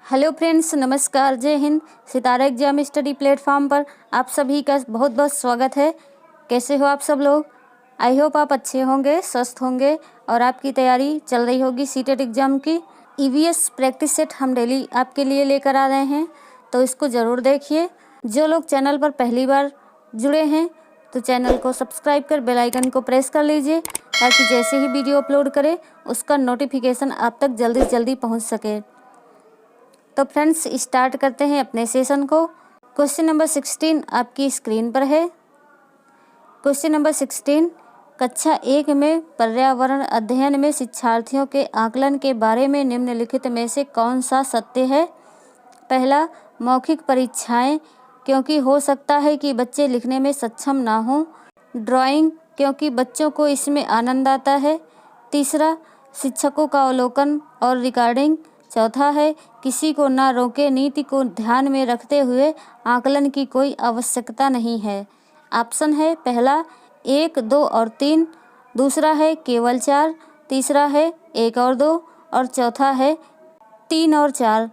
Hello friends, नमस्कार, जय हिंद। सितारा exam study platform पर आप सभी का बहुत बहुत स्वागत है। कैसे हो आप सब लोग? आई होप आप अच्छे होंगे, स्वस्थ होंगे और आपकी तैयारी चल रही होगी सीटेट एग्ज़ाम की। ईवीएस प्रैक्टिस सेट हम डेली आपके लिए लेकर आ रहे हैं, तो इसको ज़रूर देखिए। जो लोग चैनल पर पहली बार जुड़े हैं तो चैनल को सब्सक्राइब कर बेल आइकन को प्रेस कर लीजिए, ताकि जैसे ही वीडियो अपलोड करें उसका नोटिफिकेशन आप तक जल्दी से जल्दी पहुँच सके। तो फ्रेंड्स, स्टार्ट करते हैं अपने सेशन को। क्वेश्चन नंबर 16 आपकी स्क्रीन पर है। क्वेश्चन नंबर 16, कक्षा 1 में पर्यावरण अध्ययन में शिक्षार्थियों के आकलन के बारे में निम्नलिखित में से कौन सा सत्य है? पहला, मौखिक परीक्षाएं क्योंकि हो सकता है कि बच्चे लिखने में सक्षम ना हों। ड्राइंग क्योंकि बच्चों को इसमें आनंद आता है। तीसरा, शिक्षकों का अवलोकन और रिकॉर्डिंग। चौथा है, किसी को ना रोके, नीति को ध्यान में रखते हुए आकलन की कोई आवश्यकता नहीं है। ऑप्शन है पहला 1, 2 और 3, दूसरा है केवल 4, तीसरा है 1 और 2 और चौथा है 3 और 4।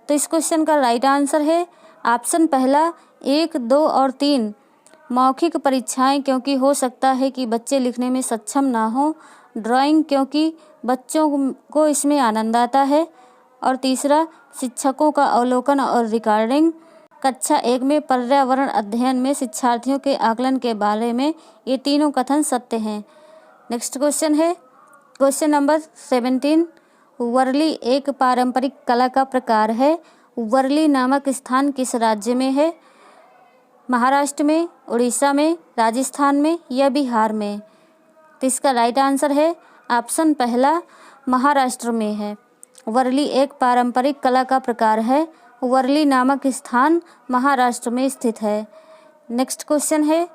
तो इस क्वेश्चन का राइट आंसर है ऑप्शन पहला 1, 2 और 3। मौखिक परीक्षाएं क्योंकि हो सकता है कि बच्चे लिखने में सक्षम ना हो। ड्राइंग क्योंकि बच्चों को इसमें आनंद आता है। और तीसरा, शिक्षकों का अवलोकन और रिकॉर्डिंग। कक्षा 1 में पर्यावरण अध्ययन में शिक्षार्थियों के आकलन के बारे में ये तीनों कथन सत्य हैं। नेक्स्ट क्वेश्चन है क्वेश्चन नंबर 17, वर्ली एक पारंपरिक कला का प्रकार है। वर्ली नामक स्थान किस राज्य में है? महाराष्ट्र में, उड़ीसा में, राजस्थान में या बिहार में? तो इसका राइट आंसर है ऑप्शन पहला महाराष्ट्र में है। वर्ली एक पारंपरिक कला का प्रकार है। वर्ली नामक स्थान महाराष्ट्र में स्थित है। नेक्स्ट क्वेश्चन है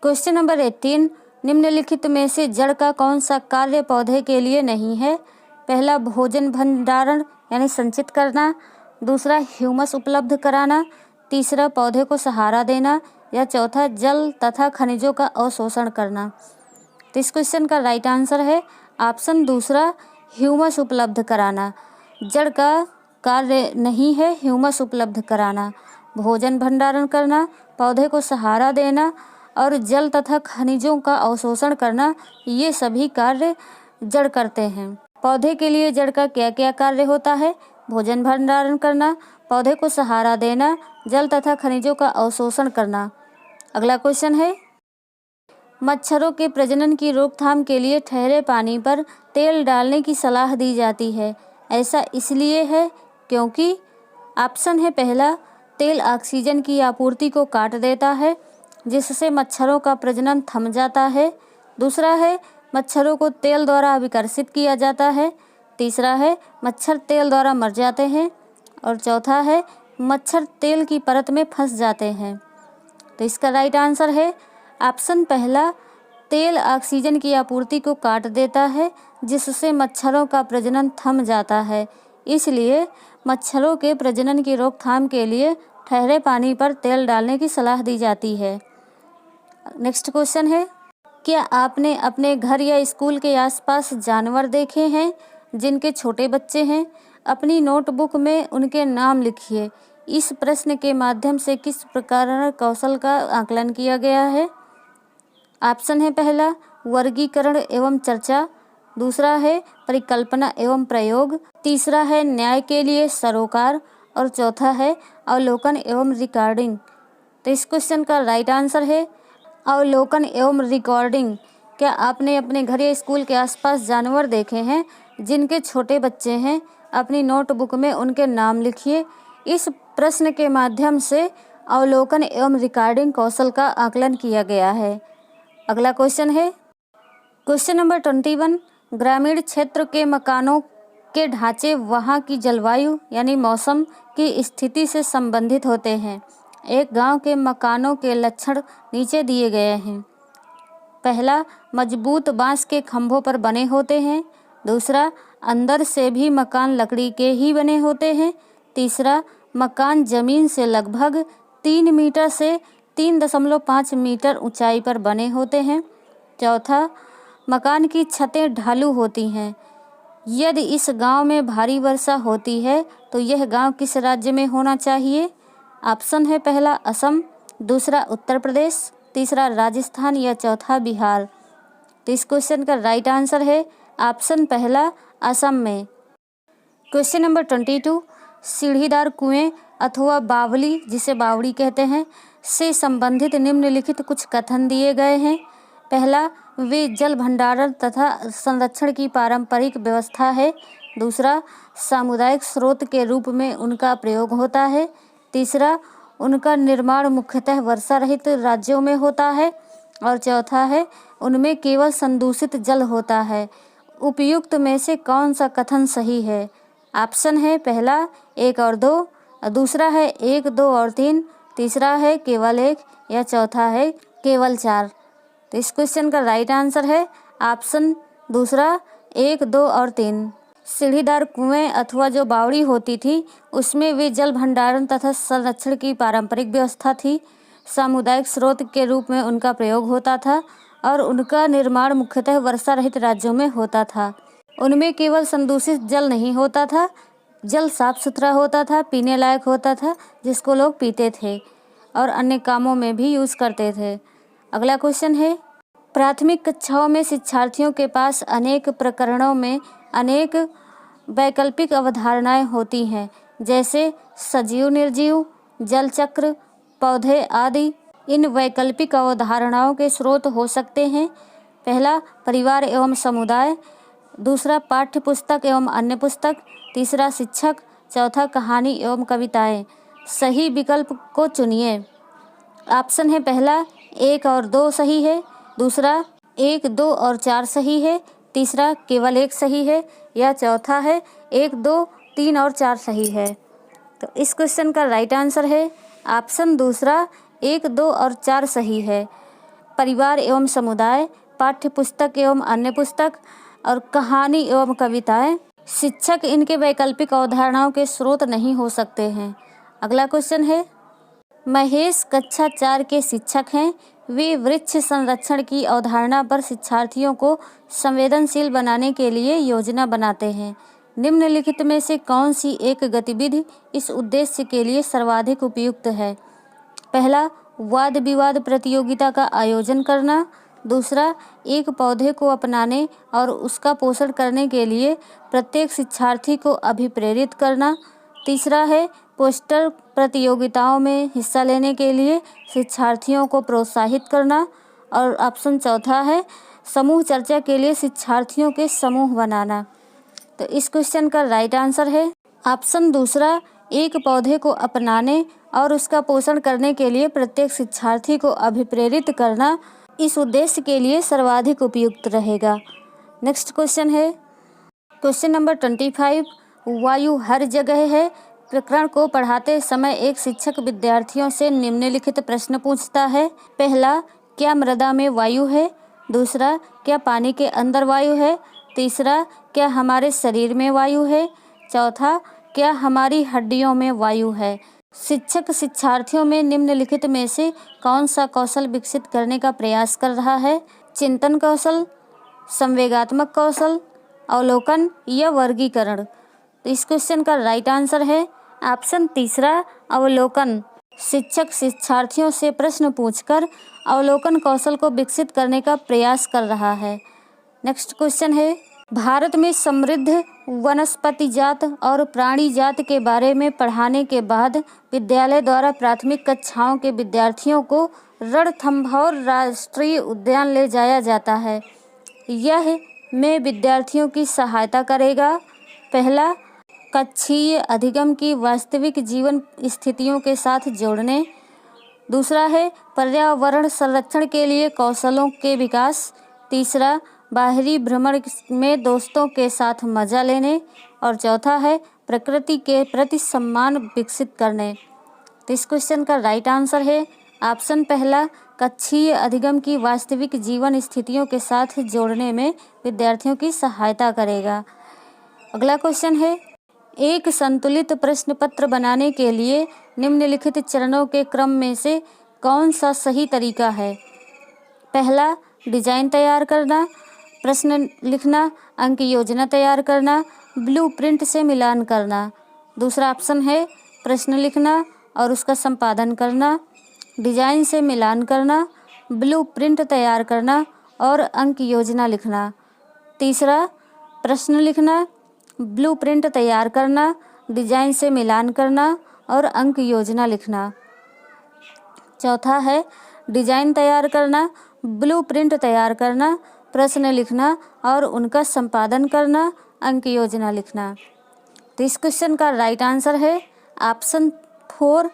क्वेश्चन नंबर 18, निम्नलिखित में से जड़ का कौन सा कार्य पौधे के लिए नहीं है? पहला, भोजन भंडारण यानी संचित करना। दूसरा, ह्यूमस उपलब्ध कराना। तीसरा, पौधे को सहारा देना। या चौथा, जल तथा खनिजों का अवशोषण करना। तो इस क्वेश्चन का राइट आंसर है ऑप्शन दूसरा, ह्यूमस उपलब्ध कराना। जड़ का कार्य नहीं है ह्यूमस उपलब्ध कराना। भोजन भंडारण करना, पौधे को सहारा देना और जल तथा खनिजों का अवशोषण करना, ये सभी कार्य जड़ करते हैं। पौधे के लिए जड़ का क्या क्या कार्य होता है? भोजन भंडारण करना, पौधे को सहारा देना, जल तथा खनिजों का अवशोषण करना। अगला क्वेश्चन है, मच्छरों के प्रजनन की रोकथाम के लिए ठहरे पानी पर तेल डालने की सलाह दी जाती है। ऐसा इसलिए है क्योंकि ऑप्शन है पहला, तेल ऑक्सीजन की आपूर्ति को काट देता है जिससे मच्छरों का प्रजनन थम जाता है। दूसरा है, मच्छरों को तेल द्वारा विकर्षित किया जाता है। तीसरा है, मच्छर तेल द्वारा मर जाते हैं। और चौथा है, मच्छर तेल की परत में फंस जाते हैं। तो इसका राइट आंसर है ऑप्शन पहला, तेल ऑक्सीजन की आपूर्ति को काट देता है जिससे मच्छरों का प्रजनन थम जाता है, इसलिए मच्छरों के प्रजनन की रोकथाम के लिए ठहरे पानी पर तेल डालने की सलाह दी जाती है। नेक्स्ट क्वेश्चन है, क्या आपने अपने घर या स्कूल के आसपास जानवर देखे हैं जिनके छोटे बच्चे हैं? अपनी नोटबुक में उनके नाम लिखिए। इस प्रश्न के माध्यम से किस प्रकार कौशल का आकलन किया गया है? ऑप्शन है पहला, वर्गीकरण एवं चर्चा। दूसरा है परिकल्पना एवं प्रयोग। तीसरा है न्याय के लिए सरोकार। और चौथा है अवलोकन एवं रिकॉर्डिंग। तो इस क्वेश्चन का राइट आंसर है अवलोकन एवं रिकॉर्डिंग। क्या आपने अपने घर या स्कूल के आसपास जानवर देखे हैं जिनके छोटे बच्चे हैं? अपनी नोटबुक में उनके नाम लिखिए। इस प्रश्न के माध्यम से अवलोकन एवं रिकॉर्डिंग कौशल का आकलन किया गया है। अगला क्वेश्चन है क्वेश्चन नंबर 21, ग्रामीण क्षेत्र के मकानों के ढांचे वहां की जलवायु यानी मौसम की स्थिति से संबंधित होते हैं। एक गांव के मकानों के लक्षण नीचे दिए गए हैं। पहला, मजबूत बांस के खंभों पर बने होते हैं। दूसरा, अंदर से भी मकान लकड़ी के ही बने होते हैं। तीसरा, मकान जमीन से लगभग 3 मीटर से 3.5 मीटर ऊंचाई पर बने होते हैं। चौथा, मकान की छतें ढालू होती हैं। यदि इस गांव में भारी वर्षा होती है तो यह गांव किस राज्य में होना चाहिए? ऑप्शन है पहला असम, दूसरा उत्तर प्रदेश, तीसरा राजस्थान या चौथा बिहार। तो इस क्वेश्चन का राइट आंसर है ऑप्शन पहला असम में। क्वेश्चन नंबर 22, सीढ़ीदार कुएं अथवा बावली, जिसे बावड़ी कहते हैं, से संबंधित निम्नलिखित कुछ कथन दिए गए हैं। पहला, वे जल भंडारण तथा संरक्षण की पारंपरिक व्यवस्था है। दूसरा, सामुदायिक स्रोत के रूप में उनका प्रयोग होता है। तीसरा, उनका निर्माण मुख्यतः वर्षा रहित राज्यों में होता है। और चौथा है, उनमें केवल संदूषित जल होता है। उपयुक्त में से कौन सा कथन सही है? ऑप्शन है पहला 1 और 2, दूसरा है 1, 2 और 3, तीसरा है केवल 1 या चौथा है केवल 4। तो इस क्वेश्चन का राइट आंसर है ऑप्शन दूसरा 1, 2 और 3। सीढ़ीदार कुएं अथवा जो बावड़ी होती थी उसमें वे जल भंडारण तथा संरक्षण की पारंपरिक व्यवस्था थी। सामुदायिक स्रोत के रूप में उनका प्रयोग होता था और उनका निर्माण मुख्यतः वर्षा रहित राज्यों में होता था। उनमें केवल संदूषित जल नहीं होता था, जल साफ सुथरा होता था, पीने लायक होता था, जिसको लोग पीते थे और अन्य कामों में भी यूज़ करते थे। अगला क्वेश्चन है, प्राथमिक कक्षाओं में शिक्षार्थियों के पास अनेक प्रकरणों में अनेक वैकल्पिक अवधारणाएं होती हैं, जैसे सजीव निर्जीव, जल चक्र, पौधे आदि। इन वैकल्पिक अवधारणाओं के स्रोत हो सकते हैं। पहला, परिवार एवं समुदाय, दूसरा पाठ्य पुस्तक एवं अन्य पुस्तक, तीसरा शिक्षक, चौथा कहानी एवं कविताएं। सही विकल्प को चुनिए। ऑप्शन है पहला 1 और 2 सही है, दूसरा 1, 2 और 4 सही है, तीसरा केवल 1 सही है या चौथा है 1, 2, 3 और 4 सही है। तो इस क्वेश्चन का राइट आंसर है ऑप्शन दूसरा 1, 2 और 4 सही है। परिवार एवं समुदाय, पाठ्य पुस्तक एवं अन्य पुस्तक और कहानी एवं कविताएं। शिक्षक इनके वैकल्पिक अवधारणाओं के स्रोत नहीं हो सकते हैं। अगला क्वेश्चन है, महेश कक्षा 4 के शिक्षक हैं। वे वृक्ष संरक्षण की अवधारणा पर शिक्षार्थियों को संवेदनशील बनाने के लिए योजना बनाते हैं। निम्नलिखित में से कौन सी एक गतिविधि इस उद्देश्य के लिए सर्वाधिक उपयुक्त है? पहला, वाद विवाद प्रतियोगिता का आयोजन करना। दूसरा, एक पौधे को अपनाने और उसका पोषण करने के लिए प्रत्येक शिक्षार्थी को अभिप्रेरित करना। तीसरा है पोस्टर प्रतियोगिताओं में हिस्सा लेने के लिए शिक्षार्थियों को प्रोत्साहित करना। और ऑप्शन चौथा है समूह चर्चा के लिए शिक्षार्थियों के समूह बनाना। तो इस क्वेश्चन का राइट आंसर है ऑप्शन दूसरा, एक पौधे को अपनाने और उसका पोषण करने के लिए प्रत्येक शिक्षार्थी को अभिप्रेरित करना इस उद्देश्य के लिए सर्वाधिक उपयुक्त रहेगा। नेक्स्ट क्वेश्चन है क्वेश्चन नंबर 25, वायु हर जगह है। प्रकरण को पढ़ाते समय एक शिक्षक विद्यार्थियों से निम्नलिखित प्रश्न पूछता है। पहला, क्या मृदा में वायु है? दूसरा, क्या पानी के अंदर वायु है? तीसरा, क्या हमारे शरीर में वायु है? चौथा, क्या हमारी हड्डियों में वायु है? शिक्षक शिक्षार्थियों में निम्नलिखित में से कौन सा कौशल विकसित करने का प्रयास कर रहा है? चिंतन कौशल, संवेगात्मक कौशल, अवलोकन या वर्गीकरण। तो इस क्वेश्चन का राइट आंसर है ऑप्शन तीसरा, अवलोकन। शिक्षक शिक्षार्थियों से प्रश्न पूछकर अवलोकन कौशल को विकसित करने का प्रयास कर रहा है। नेक्स्ट क्वेश्चन है, भारत में समृद्ध वनस्पति जात और प्राणी जात के बारे में पढ़ाने के बाद विद्यालय द्वारा प्राथमिक कक्षाओं के विद्यार्थियों को रणथंभौर राष्ट्रीय उद्यान ले जाया जाता है। यह में विद्यार्थियों की सहायता करेगा। पहला, कक्षीय अधिगम की वास्तविक जीवन स्थितियों के साथ जोड़ने। दूसरा है पर्यावरण संरक्षण के लिए कौशलों के विकास। तीसरा, बाहरी भ्रमण में दोस्तों के साथ मजा लेने। और चौथा है प्रकृति के प्रति सम्मान विकसित करने। तो इस क्वेश्चन का राइट आंसर है ऑप्शन पहला, कक्षीय अधिगम की वास्तविक जीवन स्थितियों के साथ जोड़ने में विद्यार्थियों की सहायता करेगा। अगला क्वेश्चन है, एक संतुलित प्रश्न पत्र बनाने के लिए निम्नलिखित चरणों के क्रम में से कौन सा सही तरीका है? पहला, डिजाइन तैयार करना। प्रश्न लिखना, अंक योजना तैयार करना, ब्लूप्रिंट से मिलान करना। दूसरा ऑप्शन है प्रश्न लिखना और उसका संपादन करना, डिजाइन से मिलान करना, ब्लूप्रिंट तैयार करना और अंक योजना लिखना। तीसरा प्रश्न लिखना, ब्लूप्रिंट तैयार करना, डिजाइन से मिलान करना और अंक योजना लिखना। चौथा है डिजाइन तैयार करना, ब्लूप्रिंट तैयार करना, प्रश्न लिखना और उनका संपादन करना, अंक योजना लिखना। तो इस क्वेश्चन का राइट आंसर है ऑप्शन 4,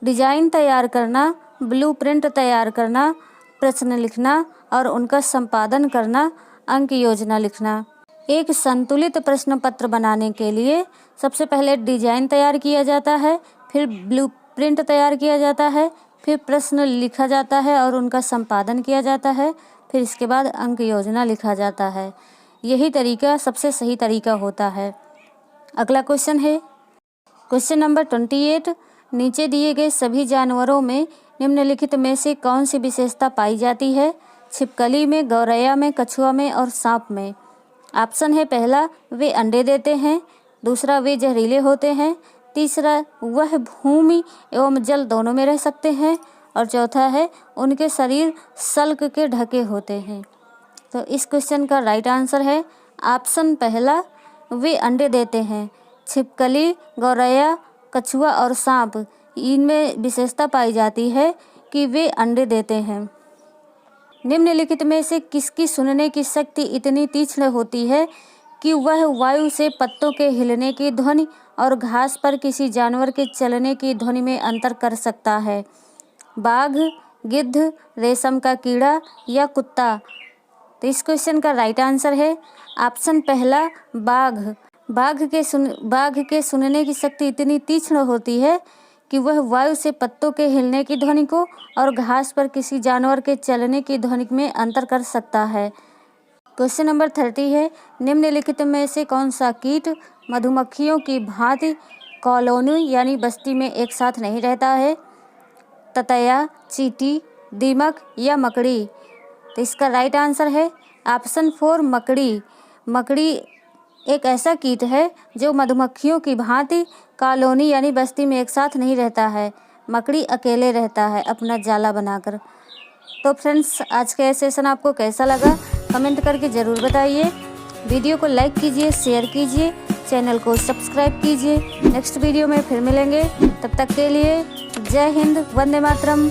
डिजाइन तैयार करना, ब्लूप्रिंट तैयार करना, प्रश्न लिखना और उनका संपादन करना, अंक योजना लिखना। एक संतुलित प्रश्न पत्र बनाने के लिए सबसे पहले डिजाइन तैयार किया जाता है, फिर ब्लूप्रिंट तैयार किया जाता है, फिर प्रश्न लिखा जाता है और उनका संपादन किया जाता है, फिर इसके बाद अंक योजना लिखा जाता है। यही तरीका सबसे सही तरीका होता है। अगला क्वेश्चन है क्वेश्चन नंबर 28। नीचे दिए गए सभी जानवरों में निम्नलिखित में से कौन सी विशेषता पाई जाती है? छिपकली में, गौरैया में, कछुआ में और सांप में। ऑप्शन है पहला वे अंडे देते हैं, दूसरा वे जहरीले होते हैं, तीसरा वह भूमि एवं जल दोनों में रह सकते हैं और चौथा है उनके शरीर सल्क के ढके होते हैं। तो इस क्वेश्चन का राइट आंसर है ऑप्शन पहला वे अंडे देते हैं। छिपकली, गौरैया, कछुआ और सांप इनमें विशेषता पाई जाती है कि वे अंडे देते हैं। निम्नलिखित में से किसकी सुनने की शक्ति इतनी तीक्ष्ण होती है कि वह वायु से पत्तों के हिलने की ध्वनि और घास पर किसी जानवर के चलने की ध्वनि में अंतर कर सकता है? बाघ, गिद्ध, रेशम का कीड़ा या कुत्ता। तो इस क्वेश्चन का राइट आंसर है ऑप्शन पहला बाघ। बाघ के सुनने की शक्ति इतनी तीक्ष्ण होती है कि वह वायु से पत्तों के हिलने की ध्वनि को और घास पर किसी जानवर के चलने की ध्वनि में अंतर कर सकता है। क्वेश्चन नंबर 30 है निम्नलिखित में से कौन सा कीट मधुमक्खियों की भांति कॉलोनी यानी बस्ती में एक साथ नहीं रहता है? ततैया, चींटी, दीमक या मकड़ी। तो इसका राइट आंसर है ऑप्शन 4 मकड़ी। मकड़ी एक ऐसा कीट है जो मधुमक्खियों की भांति कॉलोनी यानी बस्ती में एक साथ नहीं रहता है। मकड़ी अकेले रहता है अपना जाला बनाकर। तो फ्रेंड्स, आज का ये सेशन आपको कैसा लगा कमेंट करके ज़रूर बताइए। वीडियो को लाइक कीजिए, शेयर कीजिए, चैनल को सब्सक्राइब कीजिए। नेक्स्ट वीडियो में फिर मिलेंगे, तब तक के लिए जय हिंद, वंदे मातरम।